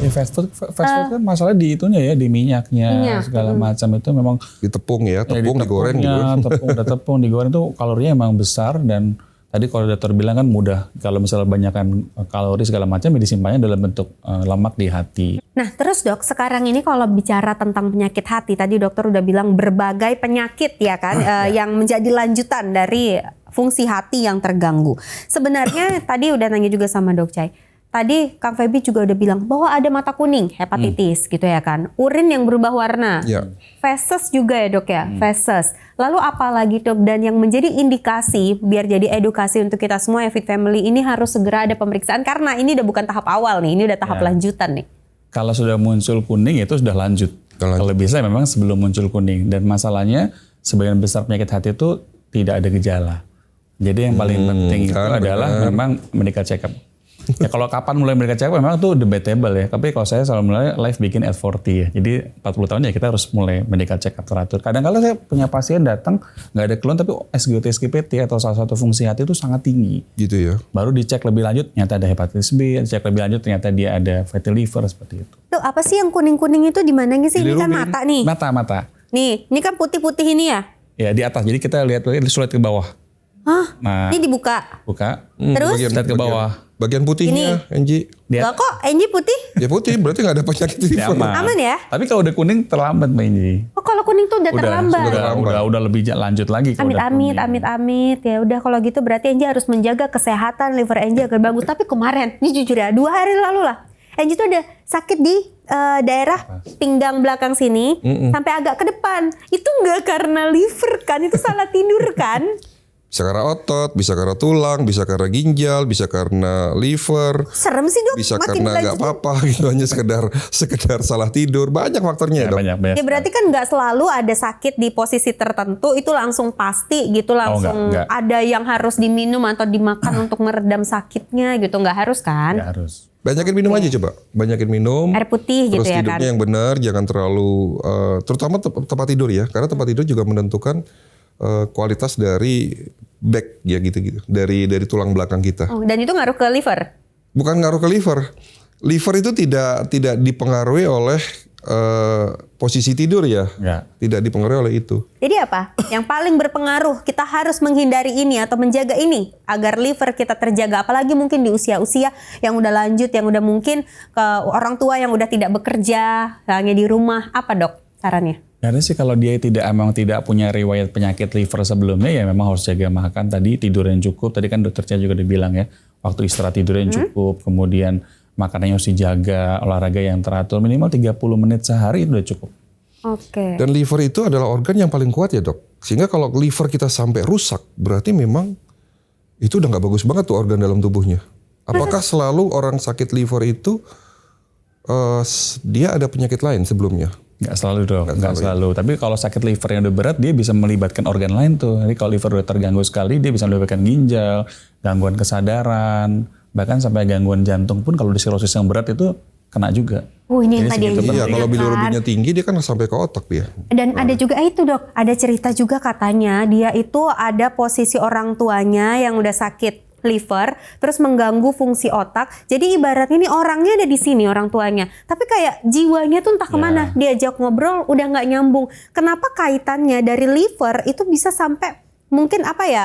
Ya, fast food kan masalah di itunya ya, di minyaknya segala macam itu memang Di tepung ya, ya, tepung di digoreng gitu. tepung digoreng tuh kalorinya emang besar dan tadi kalau dokter bilang kan mudah kalau misalnya banyakkan kalori segala macam ya disimpannya dalam bentuk lemak di hati. Nah, terus Dok, sekarang ini kalau bicara tentang penyakit hati, tadi dokter udah bilang berbagai penyakit ya kan, yang menjadi lanjutan dari fungsi hati yang terganggu. Sebenarnya tadi udah nanya juga sama Dok Cai. Tadi Kang Feby juga udah bilang bahwa ada mata kuning, hepatitis gitu ya kan. Urin yang berubah warna. Ya. Feses juga ya Dok ya, feses. Lalu apa lagi Dok? Dan yang menjadi indikasi biar jadi edukasi untuk kita semua ya Fit Family ini harus segera ada pemeriksaan karena ini udah bukan tahap awal nih, ini udah tahap lanjutan nih. Kalau sudah muncul kuning itu sudah lanjut. Kalau bisa memang sebelum muncul kuning. Dan masalahnya sebagian besar penyakit hati itu tidak ada gejala. Jadi yang paling penting itu adalah memang medical check up. Ya kalau kapan mulai medical check up memang itu debatable ya. Tapi kalau saya selalu mulai life begin at 40 ya. Jadi 40 tahun ya kita harus mulai medical check up teratur. Kadang-kadang saya punya pasien datang nggak ada keluhan tapi SGOT SGPT atau salah satu fungsi hati itu sangat tinggi. Gitu ya. Baru dicek lebih lanjut ternyata ada hepatitis B, dicek lebih lanjut ternyata dia ada fatty liver seperti itu. Dok, apa sih yang kuning-kuning itu di mananya sih? Ini kan mata nih. Mata. Nih, ini kan putih-putih ini ya? Ya di atas. Jadi kita lihat slide ke bawah. Hah? Nah, Ini dibuka. buka. Terus? Lihat ke bawah. Bagian putihnya, Enji. Lihat. Lah kok Enji putih? Ya putih, berarti nggak ada penyakit Ya, liver. Aman ya? Tapi kalau udah kuning terlambat Mbak Inji. Oh kalau kuning tuh udah terlambat. Udah lebih lebih lanjut lagi. kalau udah kuning. Amit. Ya udah kalau gitu berarti Enji harus menjaga kesehatan liver Enji agar bagus. Tapi kemarin, ini jujur ya, 2 hari lalu lah. Enji tuh ada sakit di daerah pinggang belakang sini sampai agak ke depan. Itu nggak karena liver kan? Itu salah tidur kan? Bisa karena otot, bisa karena tulang, bisa karena ginjal, bisa karena liver, Serem sih Dok. bisa Makin karena nggak dilanjutin. apa-apa gitu, hanya sekedar salah tidur. Banyak faktornya, Ya, Dok. banyak. Ya berarti kan nggak selalu ada sakit di posisi tertentu itu langsung pasti gitu langsung enggak. ada yang harus diminum atau dimakan untuk meredam sakitnya gitu nggak harus kan? Nggak harus. Banyakin minum aja coba. Banyakin minum. Air putih gitu Terus ya tidurnya kan? yang benar, jangan terlalu terutama tempat tidur ya. Karena tempat tidur juga menentukan kualitas dari back ya gitu-gitu. Dari tulang belakang kita. Oh, dan itu ngaruh ke liver? Bukan ngaruh ke liver. Liver itu tidak dipengaruhi oleh posisi tidur ya. Nggak. Tidak dipengaruhi oleh itu. Jadi apa? Yang paling berpengaruh kita harus menghindari ini atau menjaga ini agar liver kita terjaga. Apalagi mungkin di usia-usia yang udah lanjut, yang udah mungkin ke orang tua yang udah tidak bekerja, hanya di rumah. Apa Dok sarannya? Karena sih kalau dia emang tidak punya riwayat penyakit liver sebelumnya ya memang harus jaga makan tadi, tidur yang cukup. Tadi kan dokter Cia juga udah bilang ya, waktu istirahat tidur yang cukup, kemudian makanannya harus dijaga, olahraga yang teratur, minimal 30 menit sehari itu udah cukup. Oke. Dan liver itu adalah organ yang paling kuat ya, Dok. Sehingga kalau liver kita sampai rusak, berarti memang itu udah nggak bagus banget tuh organ dalam tubuhnya. Apakah selalu orang sakit liver itu dia ada penyakit lain sebelumnya? Nggak selalu dong, nggak selalu. Tapi kalau sakit liver yang udah berat, dia bisa melibatkan organ lain tuh. Jadi kalau liver udah terganggu sekali, dia bisa melibatkan ginjal, gangguan kesadaran, bahkan sampai gangguan jantung pun kalau di sirosis yang berat itu kena juga. Ini yang Jadi tadi yang segitu Iya, kalau kan? bilirubinnya tinggi dia kan sampai ke otak dia. Dan ada juga itu Dok, ada cerita juga katanya dia itu ada posisi orang tuanya yang udah sakit liver, terus mengganggu fungsi otak. Jadi ibaratnya nih orangnya ada di sini orang tuanya, tapi kayak jiwanya tuh entah kemana. Diajak ngobrol udah nggak nyambung. Kenapa kaitannya dari liver itu bisa sampai mungkin apa ya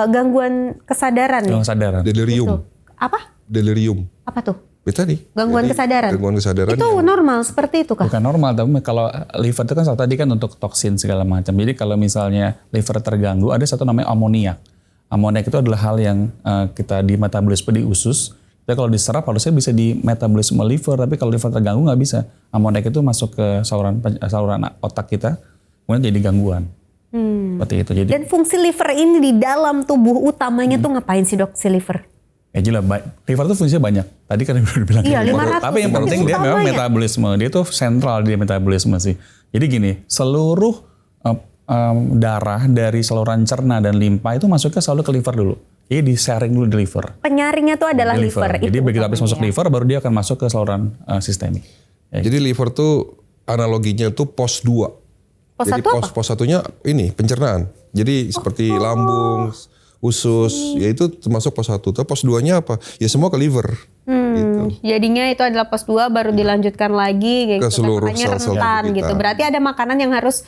gangguan kesadaran nih? Yang kesadaran. Delirium. Gitu. Apa? Delirium. Apa tuh? Itu tadi. Gangguan Jadi, kesadaran. Gangguan kesadaran. Itu normal seperti itu kah? Bukan normal, tapi kalau liver itu kan tadi kan untuk toksin segala macam. Jadi kalau misalnya liver terganggu, ada satu namanya amoniak. Amoniak itu adalah hal yang kita di metabolisme di usus. Tapi kalau diserap harusnya bisa di metabolisme liver, tapi kalau liver terganggu nggak bisa. Amoniak itu masuk ke saluran otak kita, kemudian jadi gangguan. Seperti itu. Jadi Dan fungsi liver ini di dalam tubuh utamanya tuh ngapain sih dok si liver? ya jelas, liver itu fungsinya banyak. Tadi kan udah bilang Iya, gitu. 500 Tapi yang penting dia memang utamanya. metabolisme. Dia tuh sentral di metabolisme sih. Jadi gini, seluruh darah dari saluran cerna dan limpa itu masuknya selalu ke liver dulu. Jadi di-sharing dulu di liver. Penyaringnya tuh adalah Di liver. Jadi itu begitu habis utamanya masuk ya. liver, baru dia akan masuk ke saluran sistemik. Jadi liver tuh analoginya tuh pos 2. Pos Jadi satu apa? pos satunya ini pencernaan. Jadi seperti lambung, usus, ya itu termasuk pos 1. Tapi pos 2-nya apa? Ya semua ke liver. Gitu. Jadinya itu adalah pos 2 baru dilanjutkan lagi kayak Ke gitu. seluruh Makanya sel-sel rentan tubuh kita. gitu. Berarti ada makanan yang harus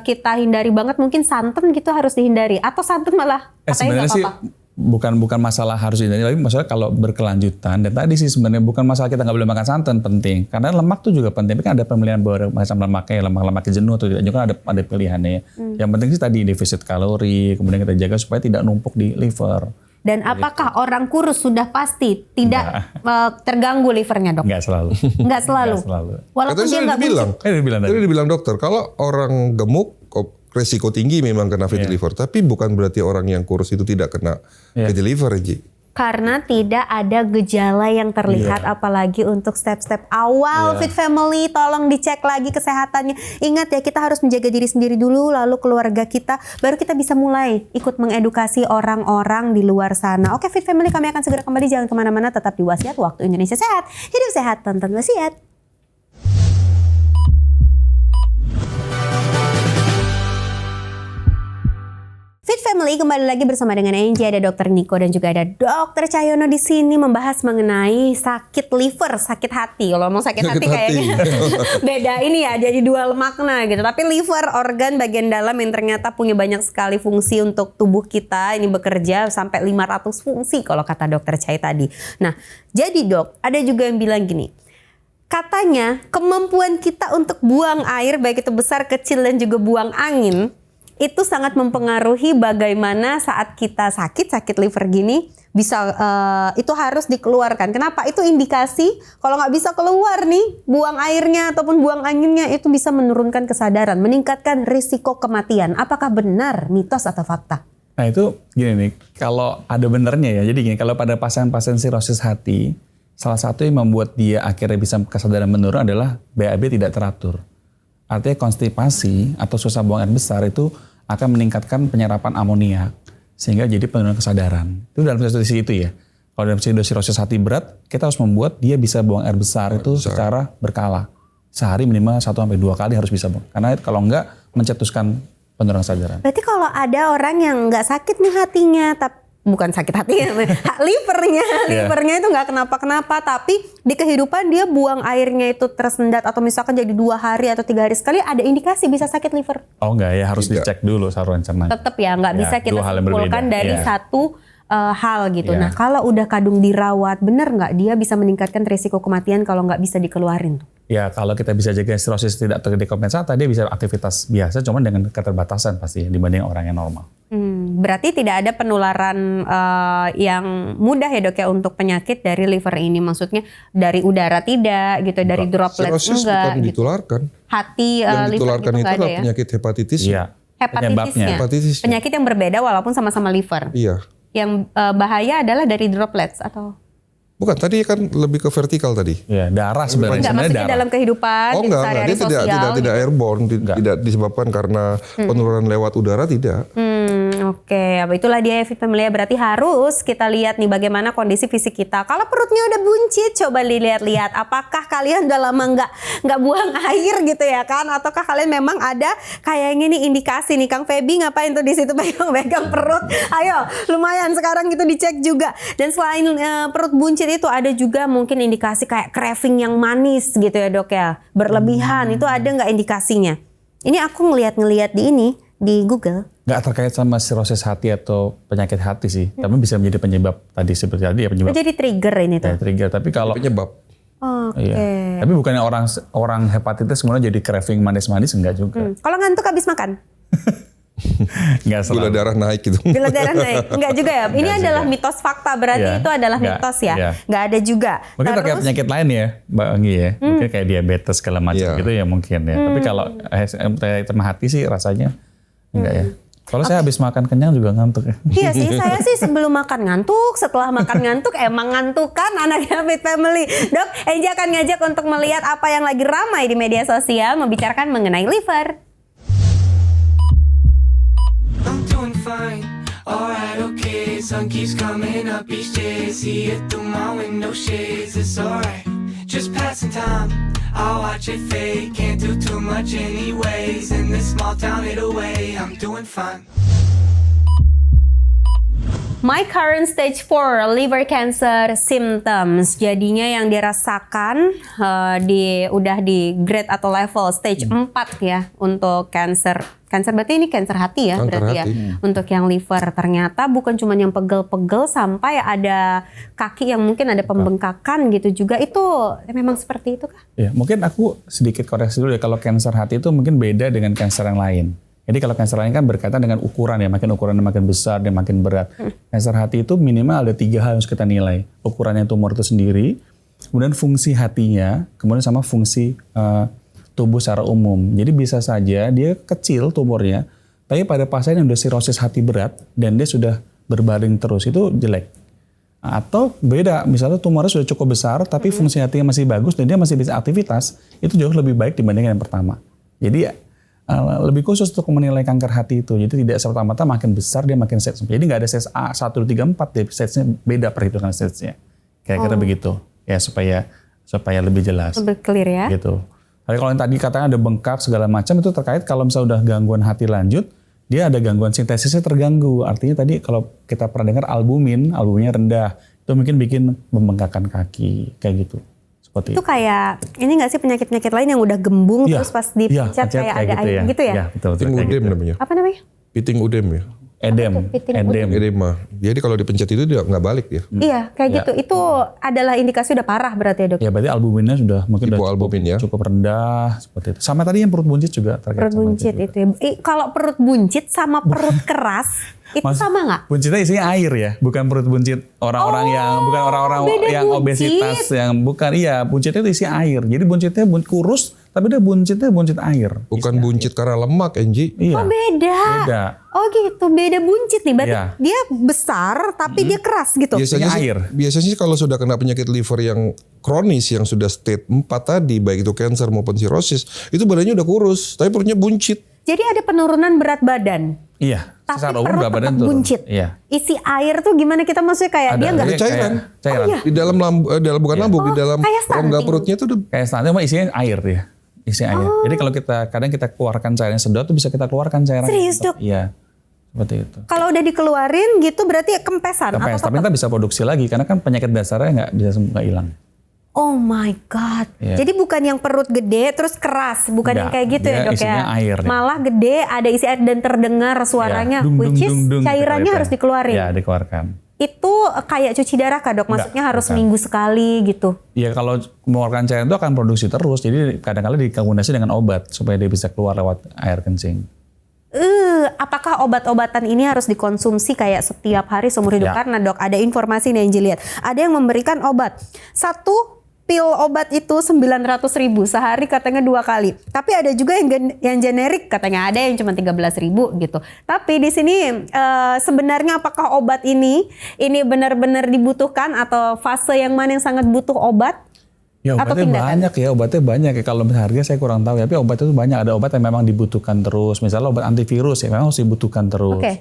kita hindari banget, mungkin santan gitu harus dihindari atau santan malah katanya Sebenarnya nggak sih apa-apa. bukan masalah harus ini, tapi masalah kalau berkelanjutan. Dan tadi sih sebenarnya bukan masalah kita nggak boleh makan santan, penting. Karena lemak tuh juga penting. Tapi kan ada pemilihan macam lemaknya, lemak jenuh atau tidak juga ada pilihannya. Yang penting sih tadi defisit kalori, kemudian kita jaga supaya tidak numpuk di liver. Dan apakah orang kurus sudah pasti tidak terganggu livernya dok? Nggak selalu. Nggak selalu. Nggak selalu. Walaupun Katanya dia sudah nggak dibilang. Dibilang tadi. Tadi dibilang dokter, kalau orang gemuk resiko tinggi memang kena fatty liver, tapi bukan berarti orang yang kurus itu tidak kena fatty liver, Ji. karena tidak ada gejala yang terlihat, apalagi untuk step-step awal Fit Family. Tolong dicek lagi kesehatannya. Ingat ya, kita harus menjaga diri sendiri dulu, lalu keluarga kita, baru kita bisa mulai ikut mengedukasi orang-orang di luar sana. Oke Fit Family, kami akan segera kembali, jangan kemana-mana, tetap di Wasiat Waktu Indonesia Sehat. Hidup sehat, tonton Wasiat. Fit Family kembali lagi bersama dengan Angie, ada Dr. Niko dan juga ada Dr. Cahyono di sini membahas mengenai sakit liver, sakit hati. Kalau mau sakit hati kayaknya beda ini ya, jadi dual makna gitu. Tapi liver, organ bagian dalam yang ternyata punya banyak sekali fungsi untuk tubuh kita, ini bekerja sampai 500 fungsi kalau kata Dr. Cahyo tadi. Nah, jadi dok, ada juga yang bilang gini, katanya kemampuan kita untuk buang air, baik itu besar, kecil dan juga buang angin, itu sangat mempengaruhi bagaimana saat kita sakit liver gini bisa itu harus dikeluarkan. Kenapa? Itu indikasi kalau nggak bisa keluar nih, buang airnya ataupun buang anginnya, itu bisa menurunkan kesadaran, meningkatkan risiko kematian. Apakah benar mitos atau fakta? Nah itu gini nih, kalau ada benernya ya, jadi gini, kalau pada pasien-pasien sirosis hati, salah satu yang membuat dia akhirnya bisa kesadaran menurun adalah BAB tidak teratur. Artinya konstipasi atau susah buang air besar itu akan meningkatkan penyerapan amoniak sehingga jadi penurunan kesadaran. Itu dalam situasi itu ya. Kalau dalam situasi sirosis hati berat, kita harus membuat dia bisa buang air besar itu secara berkala. Sehari minimal 1-2 kali harus bisa buang. Karena kalau enggak mencetuskan penurunan kesadaran. Berarti kalau ada orang yang nggak sakit nih hatinya, tapi bukan sakit hati, livernya itu nggak kenapa-kenapa, tapi di kehidupan dia buang airnya itu tersendat atau misalkan jadi 2 hari atau 3 hari sekali, ada indikasi bisa sakit liver. Oh enggak ya, harus dicek dulu saluran cerna. Tetap ya, nggak bisa kita dua hal yang simpulkan berbeda. dari satu hal gitu. Ya. Nah kalau udah kadung dirawat, bener nggak dia bisa meningkatkan risiko kematian kalau nggak bisa dikeluarin tuh? Ya kalau kita bisa jaga sirosis tidak terdekompensasi, dia bisa aktivitas biasa, cuman dengan keterbatasan pasti dibanding orang yang normal. Berarti tidak ada penularan yang mudah ya dok ya untuk penyakit dari liver ini, maksudnya dari udara tidak gitu, dari droplet Sirosis enggak bukan gitu. ditularkan. Hati Yang liver ditularkan gitu itu nggak ada adalah ya? penyakit hepatitis. Iya. Hepatitisnya. Hepatitis. Penyakit yang berbeda walaupun sama-sama liver. Iya. Yang bahaya adalah dari droplets atau Bukan, tadi kan lebih ke vertikal tadi. Ya, darah sebenarnya. enggak, Sebenarnya maksudnya darah. dalam kehidupan Oh enggak, sehari-hari dia tidak sosial tidak gitu. airborne, tidak disebabkan karena penurunan lewat udara, tidak. Oke, itulah dia Fit Family. Berarti harus kita lihat nih bagaimana kondisi fisik kita. Kalau perutnya udah buncit, coba dilihat-lihat. Apakah kalian udah lama nggak buang air gitu ya kan? Ataukah kalian memang ada kayaknya nih indikasi nih, Kang Feby ngapain tuh di situ pegang perut? Ayo, lumayan sekarang gitu dicek juga. Dan selain perut buncit itu ada juga mungkin indikasi kayak craving yang manis gitu ya dok ya, berlebihan. Itu ada nggak indikasinya? Ini aku ngeliat di ini di Google. Nggak terkait sama sirosis hati atau penyakit hati sih, tapi bisa menjadi penyebab tadi seperti tadi ya penyebab. Jadi trigger ini tuh. Ya, trigger. Tapi kalau Penyebab. Oke. iya. Tapi bukannya orang hepatitis kemudian jadi craving manis-manis, enggak juga. Kalau ngantuk habis makan, Enggak Gula selalu. darah naik gitu. gula darah naik, enggak juga ya? Ini adalah mitos fakta, berarti Iya. itu adalah Enggak, mitos ya? iya. Nggak ada juga. Mungkin terkait penyakit lain ya, Mbak Anggi ya. Mungkin kayak diabetes segala macam Iya. gitu ya mungkin ya. Tapi kalau sama hati sih rasanya Enggak ya. Kalau saya habis makan kenyang juga ngantuk ya. Iya sih, saya sih sebelum makan ngantuk, setelah makan ngantuk emang ngantuk kan anaknya Fit Family. Dok, Angie akan ngajak untuk melihat apa yang lagi ramai di media sosial membicarakan mengenai liver. I'm doing fine, alright, okay. Sun keeps coming up each day. See it through my window shades. It's alright, just passing time. I'll watch it fade. Can't do too much anyways. In this small town, it'll away. I'm doing fine. My current stage 4 liver cancer symptoms. Jadinya yang dirasakan udah di grade atau level stage 4 ya untuk cancer. Cancer berarti ini cancer hati ya, Kanker berarti hati. ya. Untuk yang liver ternyata bukan cuma yang pegel-pegel sampai ada kaki yang mungkin ada pembengkakan gitu juga. Itu memang seperti itu kah? Ya, mungkin aku sedikit koreksi dulu ya. Kalau kanker hati itu mungkin beda dengan kanker yang lain. Jadi kalau kanker lain kan berkaitan dengan ukuran ya, makin ukurannya makin besar dan makin berat. Kanker hati itu minimal ada 3 hal yang harus kita nilai. Ukurannya tumor itu sendiri, kemudian fungsi hatinya, kemudian sama fungsi tubuh secara umum. Jadi bisa saja dia kecil tumornya, tapi pada pasien yang udah sirosis hati berat dan dia sudah berbaring terus, itu jelek. Atau beda, misalnya tumornya sudah cukup besar, tapi fungsi hatinya masih bagus dan dia masih bisa aktivitas, itu jauh lebih baik dibandingkan yang pertama. Jadi lebih khusus untuk menilai kanker hati itu. Jadi tidak serta-merta makin besar dia makin stage. Jadi nggak ada stage A, 1, 2, 3, 4 deh. Stage-nya beda perhitungan stage-nya. Kira-kira begitu. Ya supaya lebih jelas. Lebih clear ya. Gitu. Tapi kalau yang tadi katanya ada bengkak segala macam itu terkait kalau misalnya udah gangguan hati lanjut, dia ada gangguan sintesisnya terganggu. Artinya tadi kalau kita pernah dengar albuminnya rendah. Itu mungkin bikin membengkakkan kaki. Kayak gitu. Itu kayak ini nggak sih penyakit-penyakit lain yang udah gembung Ya, terus pas dipencet kayak ada gitu air gitu ya? Ya, betul. Piting kayak udem gitu. namanya. Apa namanya? Piting udem ya. Edem. Edema. Jadi kalau dipencet itu dia nggak balik dia. Iya, kayak Ya. gitu. Itu adalah indikasi udah parah berarti ya, Dok? Ya berarti albuminnya sudah mungkin udah Hipoalbumin ya. cukup rendah seperti itu. Sama tadi yang perut buncit juga terkait Perut sama buncit juga. itu ya. Kalau perut buncit sama perut keras itu sama nggak? Buncitnya isinya air ya, bukan perut buncit orang-orang beda yang buncit. obesitas yang bukan. Iya, buncitnya itu isi air. Jadi buncitnya kurus, tapi dia buncitnya buncit air. Bukan buncit karena lemak, Angie. Iya. Oh beda. Beda. Oh gitu, beda buncit nih. Berarti Iya. dia besar tapi dia keras gitu. Biasanya sih kalau sudah kena penyakit liver yang kronis yang sudah stage 4 tadi, baik itu cancer maupun sirosis, itu badannya udah kurus, tapi perutnya buncit. Jadi ada penurunan berat badan. Iya. Tapi Secara umum perut berat badan tetap turun. buncit. Iya. Isi air tuh gimana kita maksudnya kayak dia nggak Ada cairan. Cairan. iya. Di dalam bukan lambung, di dalam kayak rongga stunting. perutnya itu udah Kayak stunting mah isinya air ya. Isinya air. Jadi kalau kadang kita keluarkan cairan sedot tuh bisa kita keluarkan cairan. Serius, Dok? Iya. Seperti itu. kalau udah dikeluarin gitu berarti kempesan Kempes, atau tapi kita bisa produksi lagi karena kan penyakit dasarnya nggak hilang. Oh my God. Iya. Jadi bukan yang perut gede terus keras, bukan yang Enggak, kayak gitu dia ya, Dok ya. isinya air, ya. Malah gede, ada isi air dan terdengar suaranya, Ya, dung, which is dung, dung, cairannya gitu harus ya. dikeluarin. Ya, dikeluarkan. Itu kayak cuci darah kah, Dok? Maksudnya Enggak, harus bukan. minggu sekali gitu. Ya kalau mengeluarkan cairan itu akan produksi terus, jadi kadang-kadang dikombinasi dengan obat supaya dia bisa keluar lewat air kencing. Apakah obat-obatan ini harus dikonsumsi kayak setiap hari seumur hidup? Ya. Karena, Dok, ada informasi nih yang lihat. Ada yang memberikan obat. 1 pil obat itu 900.000 sehari katanya 2 kali. Tapi ada juga yang generik katanya ada yang cuma 13.000 gitu. Tapi di sini sebenarnya apakah obat ini benar-benar dibutuhkan atau fase yang mana yang sangat butuh obat? Ya Atau obatnya tindakan? banyak ya, obatnya banyak ya. Kalau harga saya kurang tahu ya, tapi obat itu banyak. Ada obat yang memang dibutuhkan terus. Misalnya obat antivirus ya memang harus dibutuhkan terus. Oke.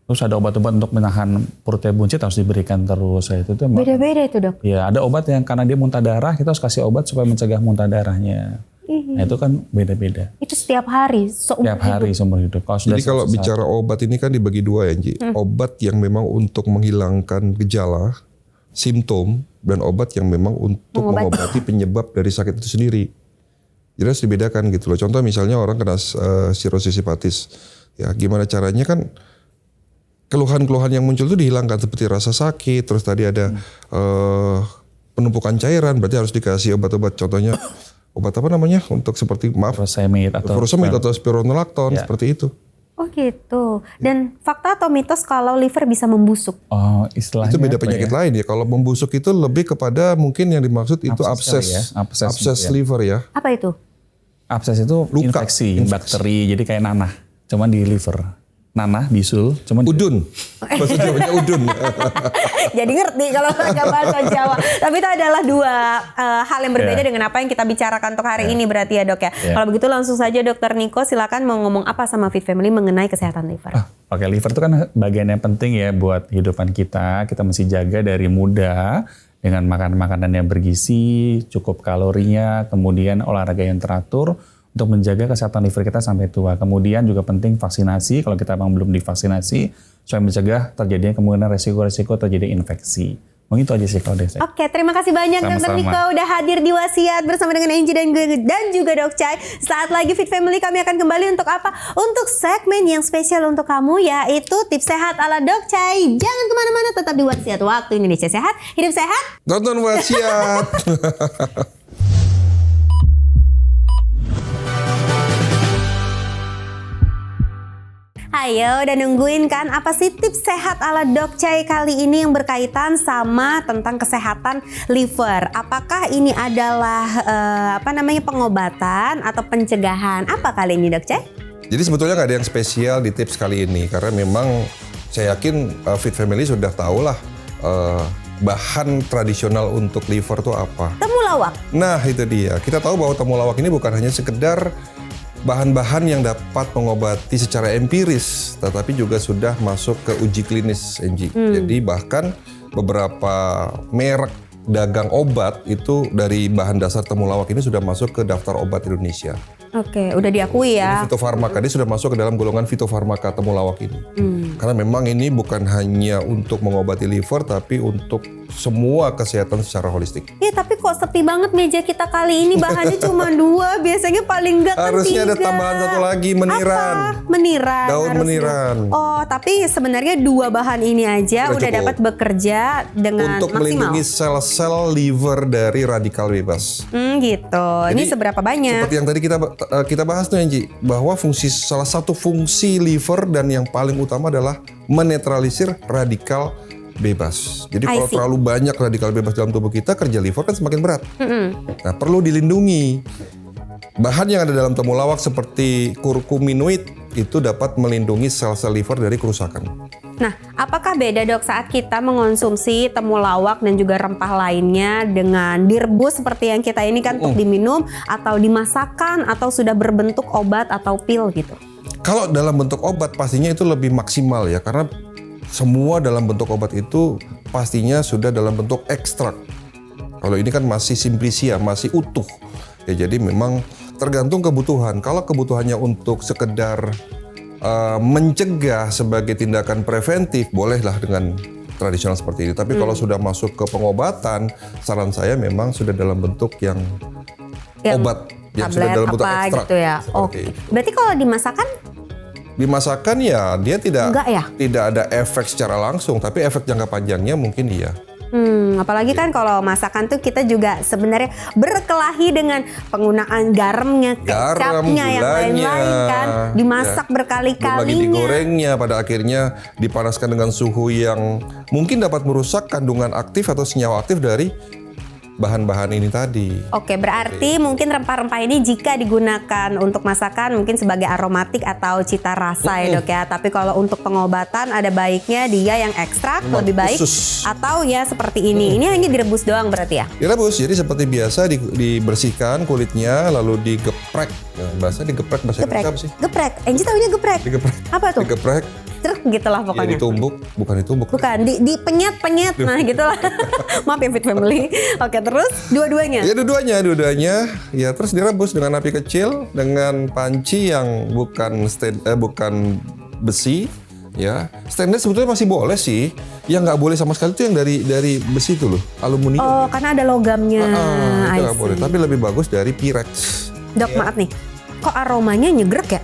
Terus ada obat-obat untuk menahan perutnya buncit harus diberikan terus. Ya, itu tuh Beda-beda itu, Dok. ya ada obat yang karena dia muntah darah, kita harus kasih obat supaya mencegah muntah darahnya. Nah itu kan beda-beda. Itu setiap hari seumur Tiap hari seumur hidup. Jadi kalau bicara obat ini kan dibagi 2 ya, Angie. Obat yang memang untuk menghilangkan gejala, simptom, dan obat yang memang untuk mengobati penyebab dari sakit itu sendiri. Jadi harus dibedakan gitu loh. Contoh misalnya orang kena sirosis hepatis. Ya gimana caranya kan keluhan-keluhan yang muncul itu dihilangkan seperti rasa sakit, terus tadi ada penumpukan cairan, berarti harus dikasih obat-obat. Contohnya obat apa namanya untuk seperti furosemid atau furosemid atau spironolakton Ya. seperti itu. Oh gitu. Dan fakta atau mitos kalau liver bisa membusuk? Oh, istilahnya Itu beda apa penyakit ya? lain ya. Kalau membusuk itu lebih kepada mungkin yang dimaksud itu Abses kali ya. abses, Abses ya. liver ya. Apa itu? Abses itu Luka. infeksi bakteri, jadi kayak nanah, cuman di liver. nanah, bisul, cuman Udun. Bahasa Jawanya udun. Jadi ngerti kalau nggak bahasa Jawa. Tapi itu adalah dua hal yang berbeda dengan apa yang kita bicarakan untuk hari ini berarti ya dok ya. Kalau begitu langsung saja Dokter Niko silakan mau ngomong apa sama Fit Family mengenai kesehatan liver. Oke, liver itu kan bagian yang penting ya buat kehidupan kita. Kita mesti jaga dari muda dengan makanan-makanan yang bergizi, cukup kalorinya, kemudian olahraga yang teratur untuk menjaga kesehatan liver kita sampai tua. Kemudian juga penting vaksinasi kalau kita memang belum divaksinasi supaya mencegah terjadinya kemungkinan resiko-resiko terjadi infeksi. Mungkin itu aja sih kalau dari saya. Oke, terima kasih banyak Dokter Sama-sama. Niko udah hadir di Wasiat bersama dengan Angie dan juga Dok Chai. Saat lagi Fit Family kami akan kembali untuk apa? Untuk segmen yang spesial untuk kamu yaitu tips sehat ala Dok Chai. Jangan kemana-mana, tetap di Wasiat. Waktu Indonesia Sehat, hidup sehat. Tonton Wasiat. Ayo, udah nungguin kan apa sih tips sehat ala Dok Chai kali ini yang berkaitan sama tentang kesehatan liver. Apakah ini adalah pengobatan atau pencegahan? Apa kali ini Dok Chai? Jadi sebetulnya nggak ada yang spesial di tips kali ini karena memang saya yakin Fit Family sudah tahu lah bahan tradisional untuk liver itu apa. Temulawak. Nah itu dia. Kita tahu bahwa temulawak ini bukan hanya sekedar bahan-bahan yang dapat mengobati secara empiris, tetapi juga sudah masuk ke uji klinis, Angie. Jadi bahkan beberapa merek dagang obat itu dari bahan dasar temulawak ini sudah masuk ke daftar obat Indonesia. Oke, udah diakui ya. Jadi fitofarmaka dia sudah masuk ke dalam golongan fitofarmaka temulawak ini. Karena memang ini bukan hanya untuk mengobati liver, tapi untuk semua kesehatan secara holistik. Ya tapi kok sepi banget meja kita kali ini, bahannya cuma 2, biasanya paling enggak kan 3. Harusnya ada tambahan satu lagi, meniran. Apa? Meniran. Daun harusnya. meniran. Oh, tapi sebenarnya 2 bahan ini aja Udah udah cukup. dapat bekerja dengan Untuk maksimal. melindungi sel-sel liver dari radikal bebas. Gitu. Ini Jadi, seberapa banyak? Seperti yang tadi kita bahas tuh Angie, bahwa salah satu fungsi liver dan yang paling utama adalah menetralisir radikal bebas. Jadi I kalau see. terlalu banyak radikal bebas dalam tubuh kita, kerja liver kan semakin berat. Nah, perlu dilindungi. Bahan yang ada dalam temulawak seperti kurkuminoid itu dapat melindungi sel-sel liver dari kerusakan. Nah, apakah beda dok saat kita mengonsumsi temulawak dan juga rempah lainnya dengan direbus seperti yang kita ini kan untuk diminum atau dimasakkan atau sudah berbentuk obat atau pil gitu? Kalau dalam bentuk obat pastinya itu lebih maksimal ya, karena semua dalam bentuk obat itu pastinya sudah dalam bentuk ekstrak. Kalau ini kan masih simplicia, masih utuh. Ya, jadi memang tergantung kebutuhan. Kalau kebutuhannya untuk sekedar mencegah sebagai tindakan preventif, bolehlah dengan tradisional seperti ini. Tapi kalau sudah masuk ke pengobatan, saran saya memang sudah dalam bentuk yang obat, yang sudah tablet dalam bentuk apa ekstrak. gitu ya? Seperti Oke. itu. Berarti kalau dimasakkan Dimasakkan ya dia Enggak ya? tidak ada efek secara langsung, tapi efek jangka panjangnya mungkin iya. apalagi kan kalau masakan tuh kita juga sebenarnya berkelahi dengan penggunaan garamnya, kecapnya, yang lain-lain kan, dimasak Belum lagi berkali-kalinya. digorengnya, pada akhirnya dipanaskan dengan suhu yang mungkin dapat merusak kandungan aktif atau senyawa aktif dari bahan-bahan ini tadi. Oke, berarti mungkin rempah-rempah ini jika digunakan untuk masakan mungkin sebagai aromatik atau cita rasa ya dok ya. Tapi kalau untuk pengobatan ada baiknya dia yang ekstrak Memang lebih baik khusus. atau ya seperti ini. Ini hanya direbus doang berarti ya? Direbus, jadi seperti biasa dibersihkan kulitnya lalu digeprek. Nah, bahasa digeprek bahasa Geprek. Indonesia apa sih? Geprek. Angie taunya geprek. Digeprek. Apa tuh? Digeprek. Truk gitulah Ya, pokoknya. ditumbuk, bukan ditumbuk. Bukan, dipenyet-penyet, nah gitulah. Maaf ya Fit Family. Oke, terus dua-duanya? Ya dua-duanya, ya terus direbus dengan api kecil dengan panci yang bukan bukan besi, ya. Stainless sebetulnya masih boleh sih. Yang nggak boleh sama sekali itu yang dari besi itu loh, aluminium. Oh, karena ada logamnya. I Itu nggak boleh. see. Tapi lebih bagus dari Pyrex. Dok, maaf nih. Kok aromanya nyegrek ya?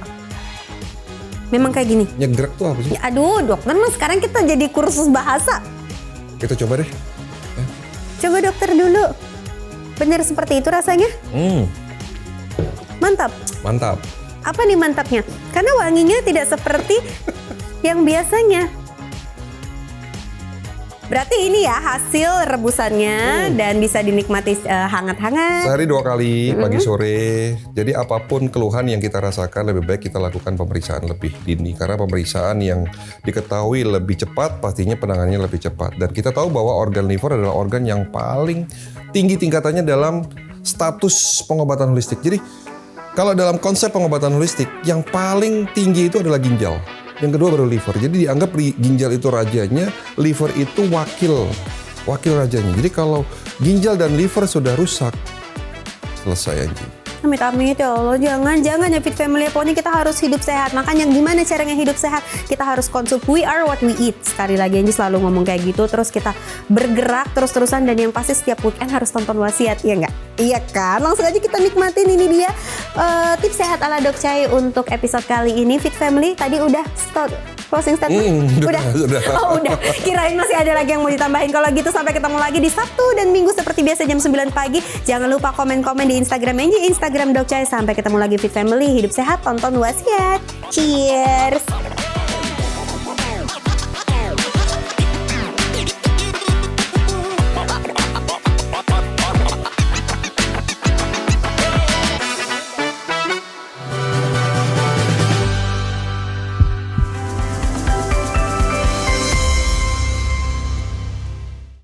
Memang kayak gini? Nyegrek tuh apa sih? Ya, aduh, dokter mas sekarang kita jadi kursus bahasa. Kita coba deh. Coba dokter dulu. Bener seperti itu rasanya? Mantap. Mantap. Apa nih mantapnya? Karena wanginya tidak seperti yang biasanya. Berarti ini ya hasil rebusannya dan bisa dinikmati hangat-hangat. Sehari 2 kali, pagi sore. Jadi apapun keluhan yang kita rasakan lebih baik kita lakukan pemeriksaan lebih dini. Karena pemeriksaan yang diketahui lebih cepat pastinya penanganannya lebih cepat. Dan kita tahu bahwa organ liver adalah organ yang paling tinggi tingkatannya dalam status pengobatan holistik. Jadi kalau dalam konsep pengobatan holistik yang paling tinggi itu adalah ginjal. Yang kedua baru liver. Jadi dianggap ginjal itu rajanya, liver itu wakil rajanya. Jadi kalau ginjal dan liver sudah rusak, selesai anjing. Amit-amit ya Allah, jangan ya Fit Family. Pokoknya kita harus hidup sehat. Makanya gimana caranya hidup sehat? Kita harus konsum, we are what we eat. Sekali lagi Anji selalu ngomong kayak gitu. Terus kita bergerak terus-terusan dan yang pasti setiap weekend harus tonton Wasiat, iya nggak? Iya kan? Langsung aja kita nikmatin ini dia tips sehat ala Dok Chai untuk episode kali ini. Fit Family tadi udah closing statement? Udah. Oh udah, kirain masih ada lagi yang mau ditambahin. Kalau gitu sampai ketemu lagi di Sabtu dan Minggu seperti biasa jam 9 pagi. Jangan lupa komen-komen di Instagram Anji, Instagram Dok Chai. Sampai ketemu lagi Fit Family, hidup sehat, tonton Wasiat. Cheers!